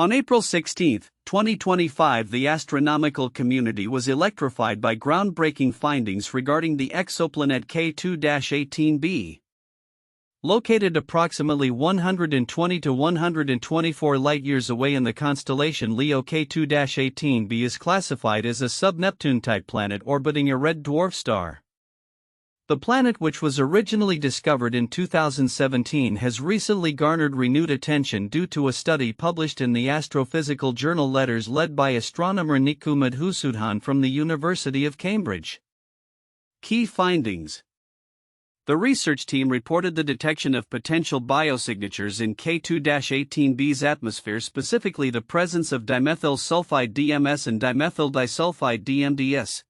On April 16, 2025, the astronomical community was electrified by groundbreaking findings regarding the exoplanet K2-18b. Located approximately 120 to 124 light-years away in the constellation Leo, K2-18b is classified as a sub-Neptune-type planet orbiting a red dwarf star. The planet, which was originally discovered in 2017, has recently garnered renewed attention due to a study published in the astrophysical journal Letters led by astronomer Nikku Madhusudhan from the University of Cambridge. Key findings. The research team reported the detection of potential biosignatures in K2-18b's atmosphere, specifically the presence of dimethyl sulfide DMS and dimethyl disulfide DMDS.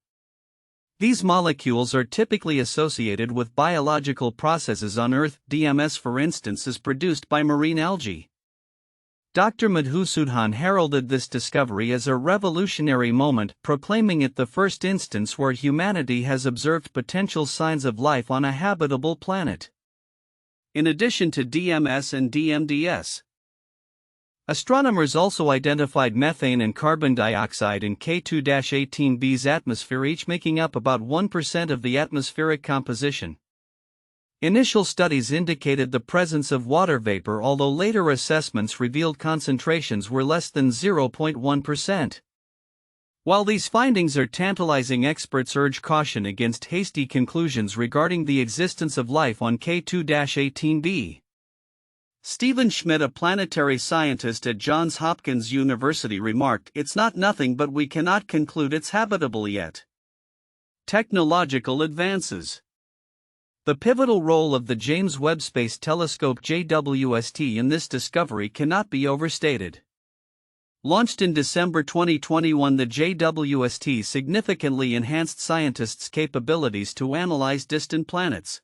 These molecules are typically associated with biological processes on Earth. DMS, for instance, is produced by marine algae. Dr. Madhusudhan heralded this discovery as a revolutionary moment, proclaiming it the first instance where humanity has observed potential signs of life on a habitable planet. In addition to DMS and DMDS, astronomers also identified methane and carbon dioxide in K2-18b's atmosphere, each making up about 1% of the atmospheric composition. Initial studies indicated the presence of water vapor, although later assessments revealed concentrations were less than 0.1%. While these findings are tantalizing, experts urge caution against hasty conclusions regarding the existence of life on K2-18b. Stephen Schmidt, a planetary scientist at Johns Hopkins University, remarked, "It's not nothing, but we cannot conclude it's habitable yet." Technological advances. The pivotal role of the James Webb Space Telescope JWST in this discovery cannot be overstated. Launched in December 2021, the JWST significantly enhanced scientists' capabilities to analyze distant planets.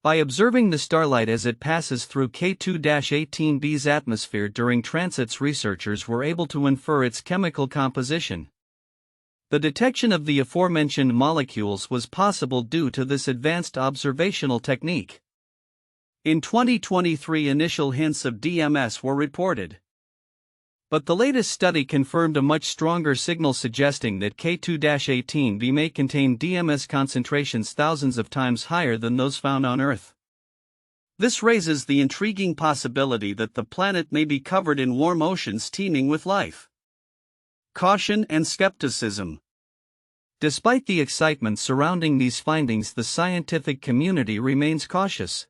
By observing the starlight as it passes through K2-18b's atmosphere during transits, researchers were able to infer its chemical composition. The detection of the aforementioned molecules was possible due to this advanced observational technique. In 2023, initial hints of DMS were reported. But the latest study confirmed a much stronger signal, suggesting that K2-18b may contain DMS concentrations thousands of times higher than those found on Earth. This raises the intriguing possibility that the planet may be covered in warm oceans teeming with life. Caution and skepticism. Despite the excitement surrounding these findings, the scientific community remains cautious.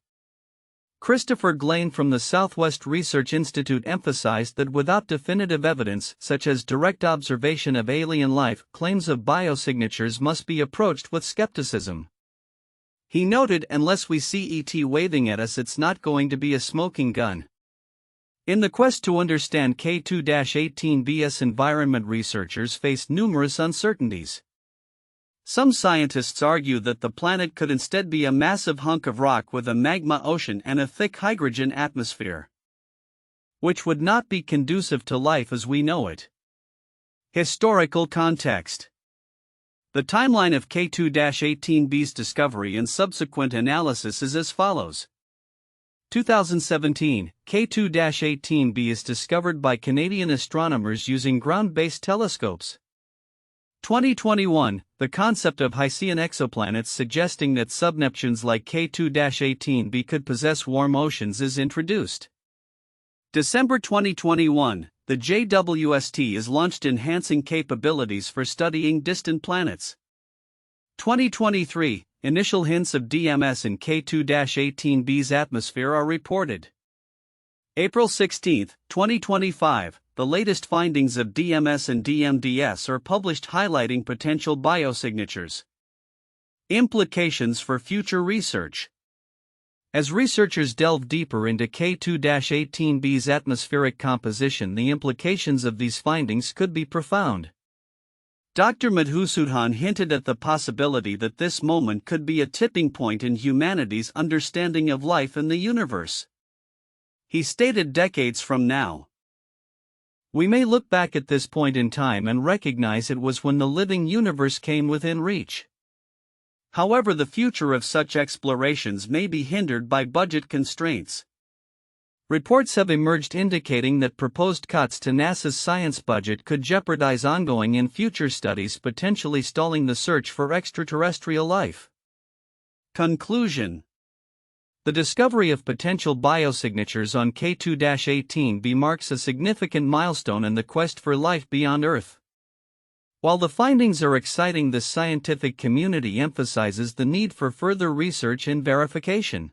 Christopher Glane from the Southwest Research Institute emphasized that without definitive evidence, such as direct observation of alien life, claims of biosignatures must be approached with skepticism. He noted, "Unless we see ET waving at us, it's not going to be a smoking gun." In the quest to understand K2-18b's environment, researchers faced numerous uncertainties. Some scientists argue that the planet could instead be a massive hunk of rock with a magma ocean and a thick hydrogen atmosphere, which would not be conducive to life as we know it. Historical context. The timeline of K2-18b's discovery and subsequent analysis is as follows. 2017, K2-18b is discovered by Canadian astronomers using ground-based telescopes. 2021, the concept of Hycean exoplanets, suggesting that subneptunes like K2-18b could possess warm oceans, is introduced. December 2021, the JWST is launched, enhancing capabilities for studying distant planets. 2023, initial hints of DMS in K2-18b's atmosphere are reported. April 16, 2025, the latest findings of DMS and DMDS are published, highlighting potential biosignatures. Implications for future research. As researchers delve deeper into K2-18b's atmospheric composition, the implications of these findings could be profound. Dr. Madhusudhan hinted at the possibility that this moment could be a tipping point in humanity's understanding of life in the universe. He stated, "Decades from now, we may look back at this point in time and recognize it was when the living universe came within reach." However, the future of such explorations may be hindered by budget constraints. Reports have emerged indicating that proposed cuts to NASA's science budget could jeopardize ongoing and future studies, potentially stalling the search for extraterrestrial life. Conclusion: the discovery of potential biosignatures on K2-18b marks a significant milestone in the quest for life beyond Earth. While the findings are exciting, the scientific community emphasizes the need for further research and verification.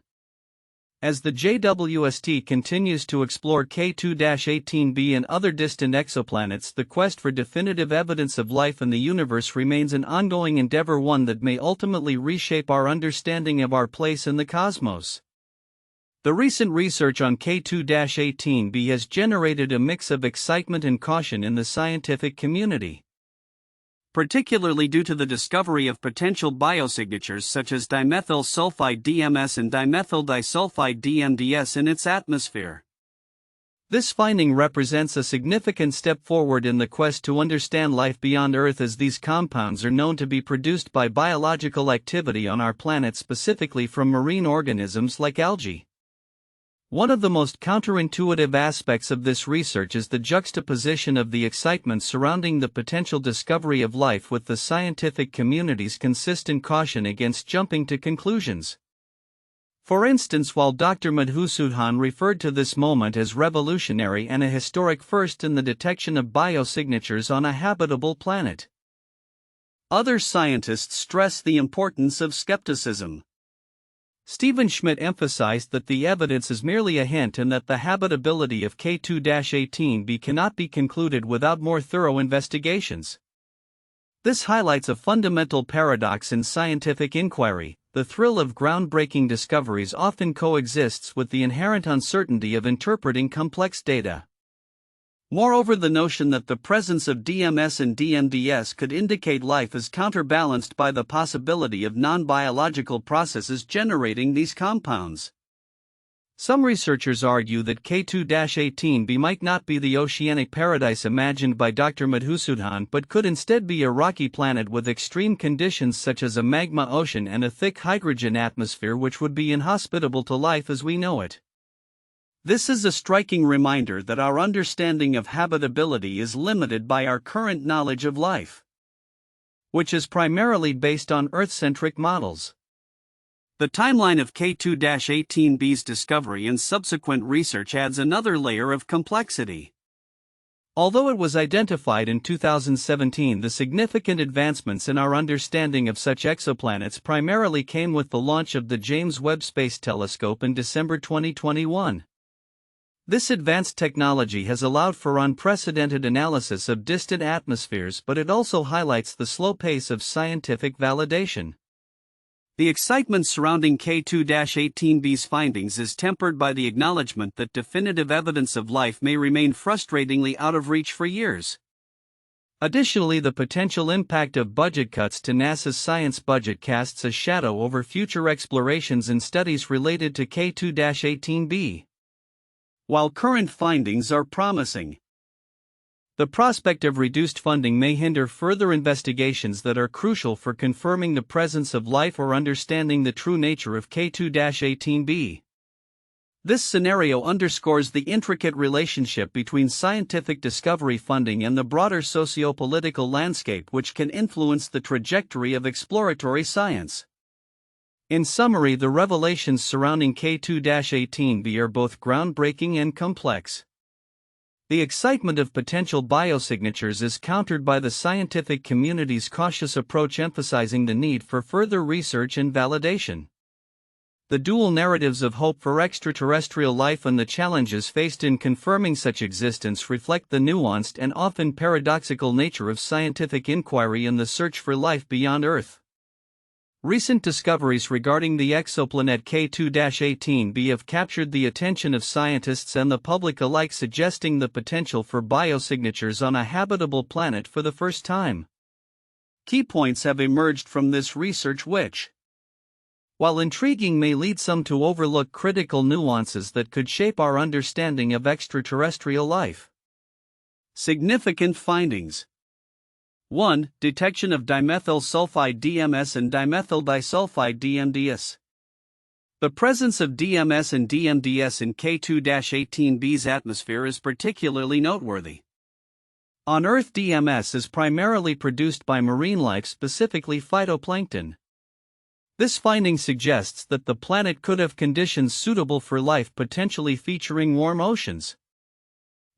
As the JWST continues to explore K2-18b and other distant exoplanets, the quest for definitive evidence of life in the universe remains an ongoing endeavor, one that may ultimately reshape our understanding of our place in the cosmos. The recent research on K2-18b has generated a mix of excitement and caution in the scientific community, particularly due to the discovery of potential biosignatures such as dimethyl sulfide DMS and dimethyl disulfide DMDS in its atmosphere. This finding represents a significant step forward in the quest to understand life beyond Earth, as these compounds are known to be produced by biological activity on our planet, specifically from marine organisms like algae. One of the most counterintuitive aspects of this research is the juxtaposition of the excitement surrounding the potential discovery of life with the scientific community's consistent caution against jumping to conclusions. For instance, while Dr. Madhusudhan referred to this moment as revolutionary and a historic first in the detection of biosignatures on a habitable planet, other scientists stress the importance of skepticism. Stephen Schmidt emphasized that the evidence is merely a hint and that the habitability of K2-18b cannot be concluded without more thorough investigations. This highlights a fundamental paradox in scientific inquiry: the thrill of groundbreaking discoveries often coexists with the inherent uncertainty of interpreting complex data. Moreover, the notion that the presence of DMS and DMDS could indicate life is counterbalanced by the possibility of non-biological processes generating these compounds. Some researchers argue that K2-18b might not be the oceanic paradise imagined by Dr. Madhusudhan, but could instead be a rocky planet with extreme conditions such as a magma ocean and a thick hydrogen atmosphere, which would be inhospitable to life as we know it. This is a striking reminder that our understanding of habitability is limited by our current knowledge of life, which is primarily based on Earth-centric models. The timeline of K2-18b's discovery and subsequent research adds another layer of complexity. Although it was identified in 2017, the significant advancements in our understanding of such exoplanets primarily came with the launch of the James Webb Space Telescope in December 2021. This advanced technology has allowed for unprecedented analysis of distant atmospheres, but it also highlights the slow pace of scientific validation. The excitement surrounding K2-18b's findings is tempered by the acknowledgement that definitive evidence of life may remain frustratingly out of reach for years. Additionally, the potential impact of budget cuts to NASA's science budget casts a shadow over future explorations and studies related to K2-18b. While current findings are promising, the prospect of reduced funding may hinder further investigations that are crucial for confirming the presence of life or understanding the true nature of K2-18b. This scenario underscores the intricate relationship between scientific discovery funding and the broader socio-political landscape, which can influence the trajectory of exploratory science. In summary, the revelations surrounding K2-18b are both groundbreaking and complex. The excitement of potential biosignatures is countered by the scientific community's cautious approach, emphasizing the need for further research and validation. The dual narratives of hope for extraterrestrial life and the challenges faced in confirming such existence reflect the nuanced and often paradoxical nature of scientific inquiry in the search for life beyond Earth. Recent discoveries regarding the exoplanet K2-18b have captured the attention of scientists and the public alike, suggesting the potential for biosignatures on a habitable planet for the first time. Key points have emerged from this research which, while intriguing, may lead some to overlook critical nuances that could shape our understanding of extraterrestrial life. Significant findings. 1. Detection of dimethyl sulfide DMS and dimethyl disulfide DMDS. The presence of DMS and DMDS in K2-18b's atmosphere is particularly noteworthy. On Earth, DMS is primarily produced by marine life, specifically phytoplankton. This finding suggests that the planet could have conditions suitable for life, potentially featuring warm oceans.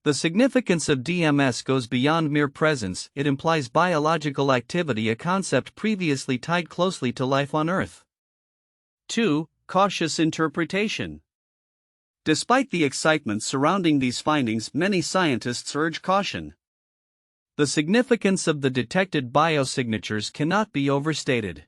The significance of DMS goes beyond mere presence; it implies biological activity, a concept previously tied closely to life on Earth. 2. Cautious interpretation. Despite the excitement surrounding these findings, many scientists urge caution. The significance of the detected biosignatures cannot be overstated.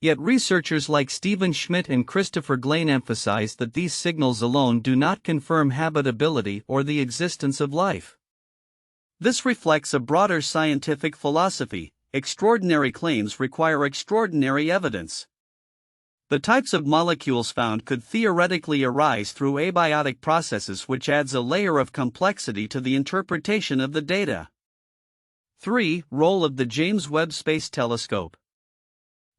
Yet researchers like Stephen Schmidt and Christopher Glane emphasize that these signals alone do not confirm habitability or the existence of life. This reflects a broader scientific philosophy: extraordinary claims require extraordinary evidence. The types of molecules found could theoretically arise through abiotic processes, which adds a layer of complexity to the interpretation of the data. 3. Role of the James Webb Space Telescope.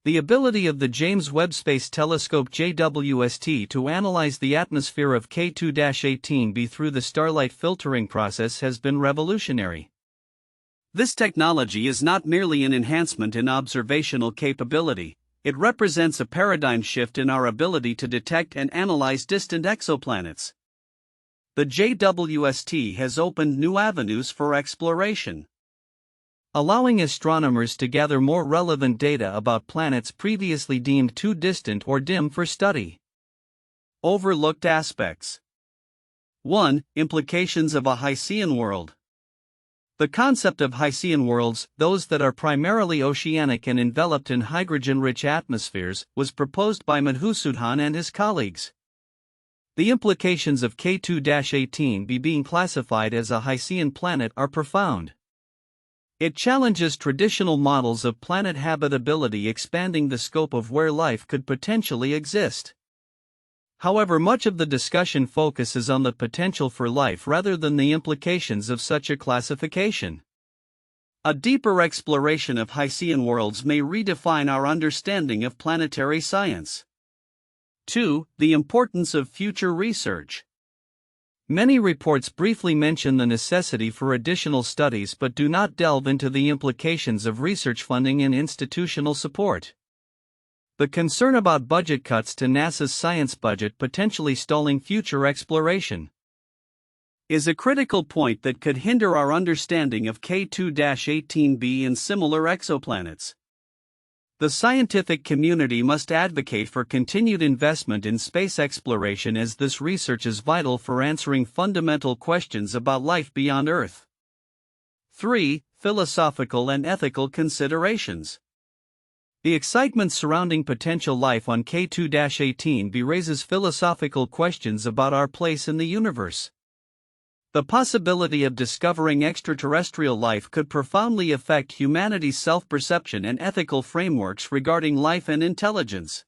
The ability of the James Webb Space Telescope JWST to analyze the atmosphere of K2-18b through the starlight filtering process has been revolutionary. This technology is not merely an enhancement in observational capability, it represents a paradigm shift in our ability to detect and analyze distant exoplanets. The JWST has opened new avenues for exploration, allowing astronomers to gather more relevant data about planets previously deemed too distant or dim for study. Overlooked aspects. 1. Implications of a Hycean world. The concept of Hycean worlds, those that are primarily oceanic and enveloped in hydrogen-rich atmospheres, was proposed by Madhusudhan and his colleagues. The implications of K2-18b being classified as a Hycean planet are profound. It challenges traditional models of planet habitability, expanding the scope of where life could potentially exist. However, much of the discussion focuses on the potential for life rather than the implications of such a classification. A deeper exploration of Hycean worlds may redefine our understanding of planetary science. 2. The importance of future research. Many reports briefly mention the necessity for additional studies but do not delve into the implications of research funding and institutional support. The concern about budget cuts to NASA's science budget potentially stalling future exploration is a critical point that could hinder our understanding of K2-18b and similar exoplanets. The scientific community must advocate for continued investment in space exploration, as this research is vital for answering fundamental questions about life beyond Earth. 3. Philosophical and ethical considerations. The excitement surrounding potential life on K2-18b raises philosophical questions about our place in the universe. The possibility of discovering extraterrestrial life could profoundly affect humanity's self-perception and ethical frameworks regarding life and intelligence.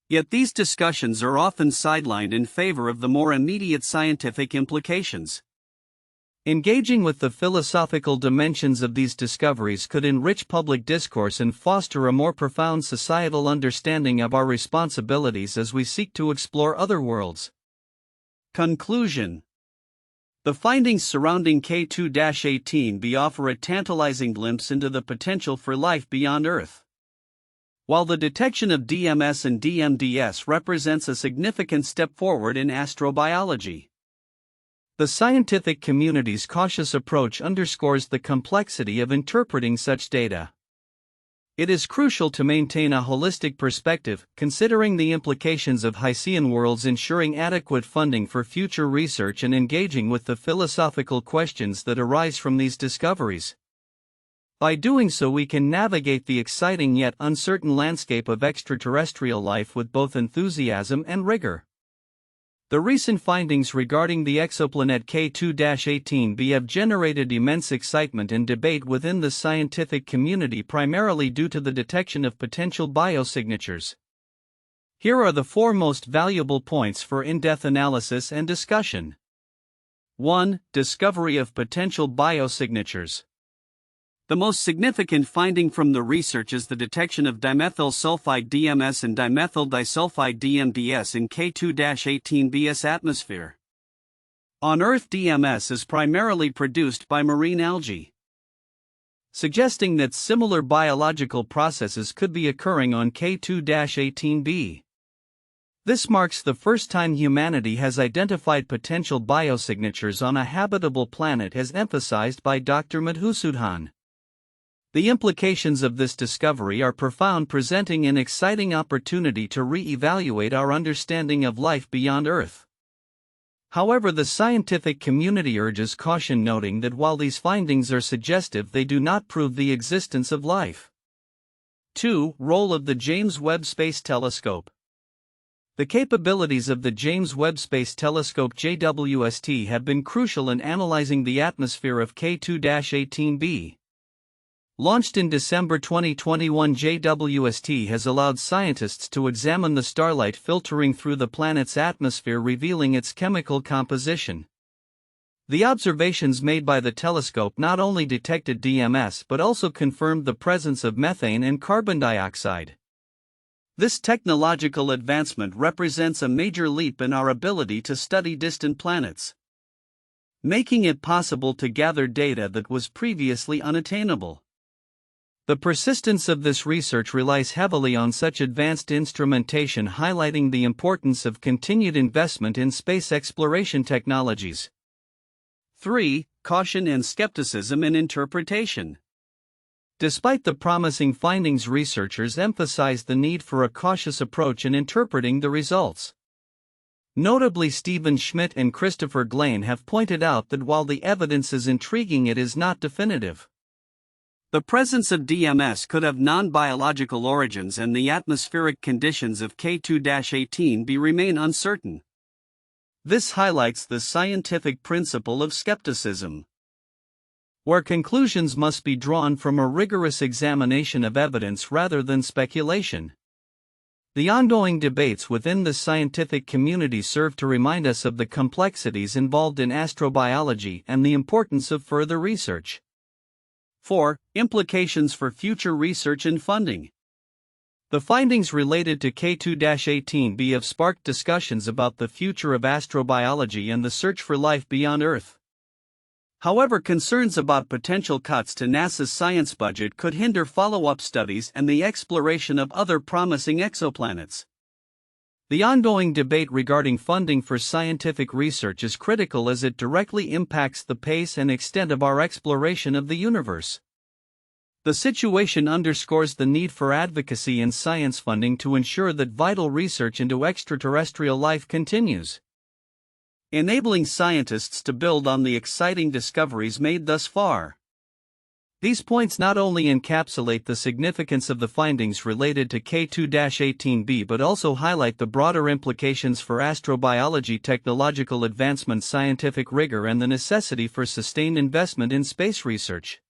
Yet these discussions are often sidelined in favor of the more immediate scientific implications. Engaging with the philosophical dimensions of these discoveries could enrich public discourse and foster a more profound societal understanding of our responsibilities as we seek to explore other worlds. Conclusion. The findings surrounding K2-18b offer a tantalizing glimpse into the potential for life beyond Earth. While the detection of DMS and DMDS represents a significant step forward in astrobiology, the scientific community's cautious approach underscores the complexity of interpreting such data. It is crucial to maintain a holistic perspective, considering the implications of Hycean worlds, ensuring adequate funding for future research, and engaging with the philosophical questions that arise from these discoveries. By doing so, we can navigate the exciting yet uncertain landscape of extraterrestrial life with both enthusiasm and rigor. The recent findings regarding the exoplanet K2-18b have generated immense excitement and debate within the scientific community, primarily due to the detection of potential biosignatures. Here are the 4 most valuable points for in-depth analysis and discussion. 1. Discovery of potential biosignatures. The most significant finding from the research is the detection of dimethyl sulfide DMS and dimethyl disulfide DMDS in K2-18b's atmosphere. On Earth, DMS is primarily produced by marine algae, suggesting that similar biological processes could be occurring on K2-18b. This marks the first time humanity has identified potential biosignatures on a habitable planet, as emphasized by Dr. Madhusudhan. The implications of this discovery are profound, presenting an exciting opportunity to re-evaluate our understanding of life beyond Earth. However, the scientific community urges caution, noting that while these findings are suggestive, they do not prove the existence of life. 2. Role of the James Webb Space Telescope. The capabilities of the James Webb Space Telescope JWST have been crucial in analyzing the atmosphere of K2-18b. Launched in December 2021, JWST has allowed scientists to examine the starlight filtering through the planet's atmosphere, revealing its chemical composition. The observations made by the telescope not only detected DMS but also confirmed the presence of methane and carbon dioxide. This technological advancement represents a major leap in our ability to study distant planets, making it possible to gather data that was previously unattainable. The persistence of this research relies heavily on such advanced instrumentation, highlighting the importance of continued investment in space exploration technologies. 3. Caution and skepticism in interpretation. Despite the promising findings, researchers emphasize the need for a cautious approach in interpreting the results. Notably, Stephen Schmidt and Christopher Glane have pointed out that while the evidence is intriguing, it is not definitive. The presence of DMS could have non-biological origins, and the atmospheric conditions of K2-18b remain uncertain. This highlights the scientific principle of skepticism, where conclusions must be drawn from a rigorous examination of evidence rather than speculation. The ongoing debates within the scientific community serve to remind us of the complexities involved in astrobiology and the importance of further research. 4. Implications for future research and funding. The findings related to K2-18b have sparked discussions about the future of astrobiology and the search for life beyond Earth. However, concerns about potential cuts to NASA's science budget could hinder follow-up studies and the exploration of other promising exoplanets. The ongoing debate regarding funding for scientific research is critical, as it directly impacts the pace and extent of our exploration of the universe. The situation underscores the need for advocacy in science funding to ensure that vital research into extraterrestrial life continues, enabling scientists to build on the exciting discoveries made thus far. These points not only encapsulate the significance of the findings related to K2-18b but also highlight the broader implications for astrobiology, technological advancement, scientific rigor, and the necessity for sustained investment in space research.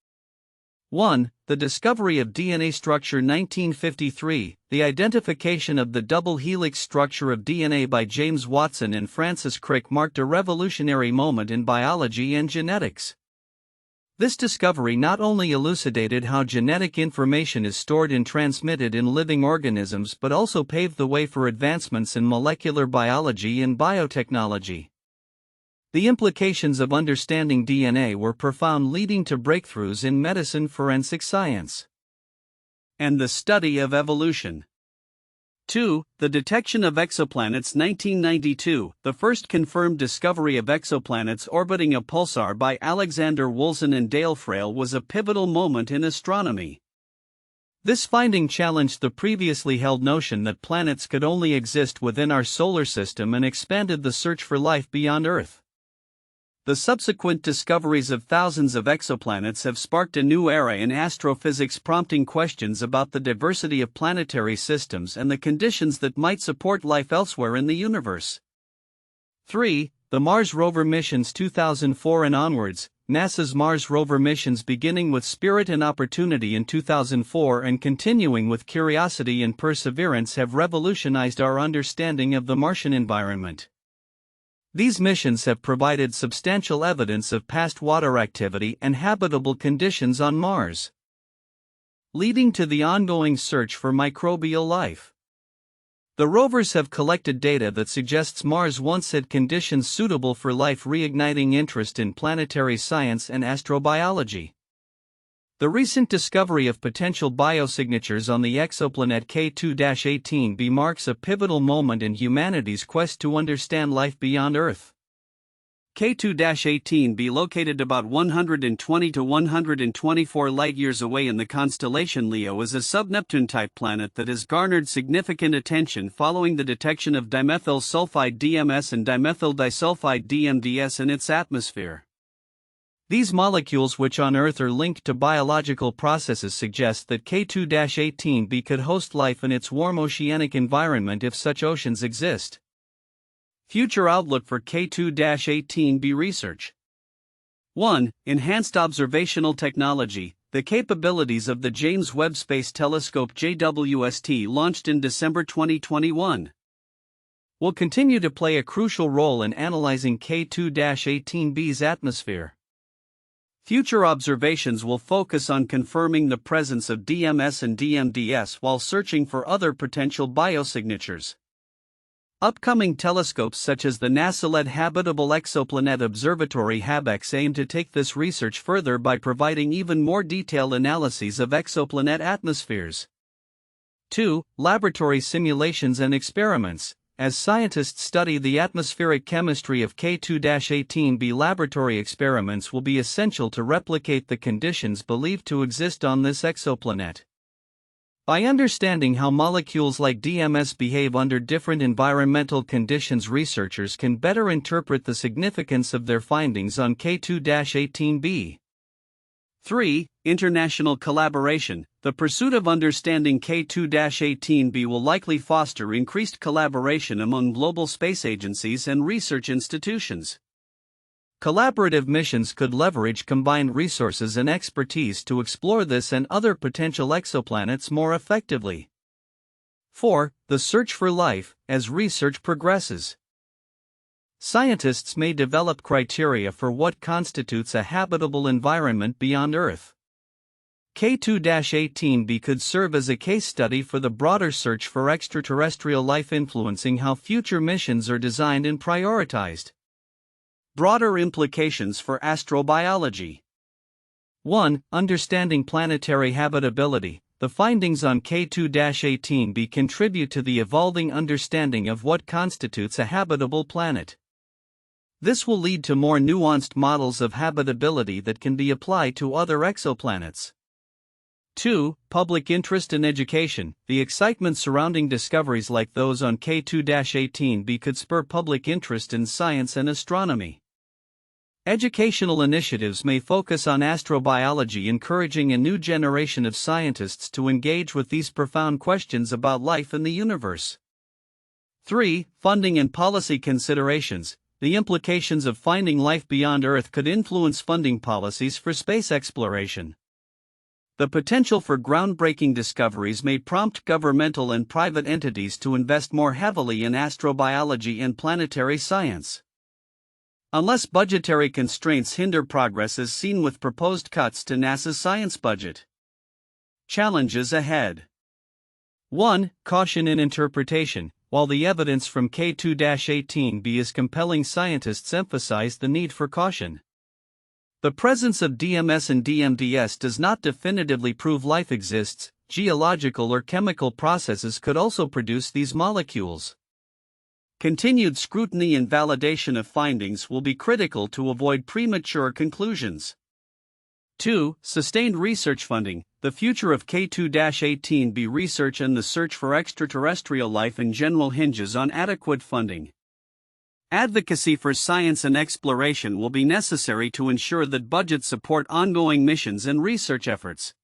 1. The discovery of DNA structure. 1953, the identification of the double helix structure of DNA by James Watson and Francis Crick marked a revolutionary moment in biology and genetics. This discovery not only elucidated how genetic information is stored and transmitted in living organisms but also paved the way for advancements in molecular biology and biotechnology. The implications of understanding DNA were profound, leading to breakthroughs in medicine, forensic science, and the study of evolution. 2. The detection of exoplanets. 1992, the first confirmed discovery of exoplanets orbiting a pulsar by Alexander Wolzin and Dale Frail was a pivotal moment in astronomy. This finding challenged the previously held notion that planets could only exist within our solar system and expanded the search for life beyond Earth. The subsequent discoveries of thousands of exoplanets have sparked a new era in astrophysics, prompting questions about the diversity of planetary systems and the conditions that might support life elsewhere in the universe. 3. The Mars rover missions. 2004 and onwards, NASA's Mars rover missions, beginning with Spirit and Opportunity in 2004 and continuing with Curiosity and Perseverance, have revolutionized our understanding of the Martian environment. These missions have provided substantial evidence of past water activity and habitable conditions on Mars, leading to the ongoing search for microbial life. The rovers have collected data that suggests Mars once had conditions suitable for life, reigniting interest in planetary science and astrobiology. The recent discovery of potential biosignatures on the exoplanet K2-18b marks a pivotal moment in humanity's quest to understand life beyond Earth. K2-18b, located about 120 to 124 light-years away in the constellation Leo, is a sub-Neptune-type planet that has garnered significant attention following the detection of dimethyl sulfide DMS and dimethyl disulfide DMDS in its atmosphere. These molecules, which on Earth are linked to biological processes, suggest that K2-18b could host life in its warm oceanic environment if such oceans exist. Future outlook for K2-18b research. 1. Enhanced observational technology. The capabilities of the James Webb Space Telescope JWST, launched in December 2021, will continue to play a crucial role in analyzing K2-18b's atmosphere. Future observations will focus on confirming the presence of DMS and DMDS while searching for other potential biosignatures. Upcoming telescopes such as the NASA-led Habitable Exoplanet Observatory (HabEx) aim to take this research further by providing even more detailed analyses of exoplanet atmospheres. 2. Laboratory simulations and experiments. As scientists study the atmospheric chemistry of K2-18b, laboratory experiments will be essential to replicate the conditions believed to exist on this exoplanet. By understanding how molecules like DMS behave under different environmental conditions, researchers can better interpret the significance of their findings on K2-18b. 3. International collaboration. The pursuit of understanding K2-18b will likely foster increased collaboration among global space agencies and research institutions. Collaborative missions could leverage combined resources and expertise to explore this and other potential exoplanets more effectively. 4. The search for life. As research progresses, scientists may develop criteria for what constitutes a habitable environment beyond Earth. K2-18b could serve as a case study for the broader search for extraterrestrial life, influencing how future missions are designed and prioritized. Broader implications for astrobiology. 1. Understanding planetary habitability. The findings on K2-18b contribute to the evolving understanding of what constitutes a habitable planet. This will lead to more nuanced models of habitability that can be applied to other exoplanets. 2. Public interest and education. The excitement surrounding discoveries like those on K2-18b could spur public interest in science and astronomy. Educational initiatives may focus on astrobiology, encouraging a new generation of scientists to engage with these profound questions about life and the universe. 3. Funding and policy considerations. The implications of finding life beyond Earth could influence funding policies for space exploration. The potential for groundbreaking discoveries may prompt governmental and private entities to invest more heavily in astrobiology and planetary science. Unless budgetary constraints hinder progress, as seen with proposed cuts to NASA's science budget. Challenges ahead. 1. Caution in interpretation. While the evidence from K2-18b is compelling, scientists emphasize the need for caution. The presence of DMS and DMDS does not definitively prove life exists. Geological or chemical processes could also produce these molecules. Continued scrutiny and validation of findings will be critical to avoid premature conclusions. 2. Sustained research funding. The future of K2-18b research and the search for extraterrestrial life in general hinges on adequate funding. Advocacy for science and exploration will be necessary to ensure that budgets support ongoing missions and research efforts.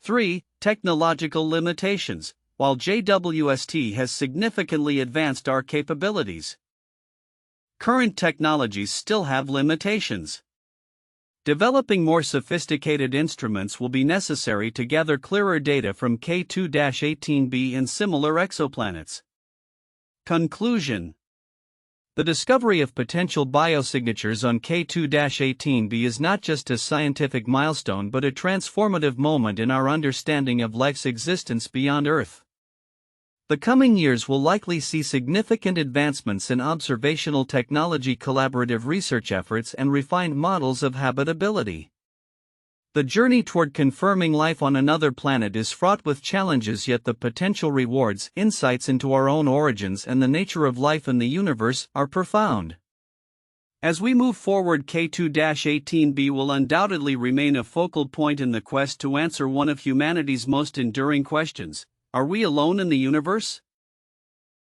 3. Technological limitations. While JWST has significantly advanced our capabilities, current technologies still have limitations. Developing more sophisticated instruments will be necessary to gather clearer data from K2-18b and similar exoplanets. Conclusion. The discovery of potential biosignatures on K2-18b is not just a scientific milestone but a transformative moment in our understanding of life's existence beyond Earth. The coming years will likely see significant advancements in observational technology, collaborative research efforts, and refined models of habitability. The journey toward confirming life on another planet is fraught with challenges, yet the potential rewards, insights into our own origins and the nature of life in the universe, are profound. As we move forward, K2-18b will undoubtedly remain a focal point in the quest to answer one of humanity's most enduring questions: are we alone in the universe?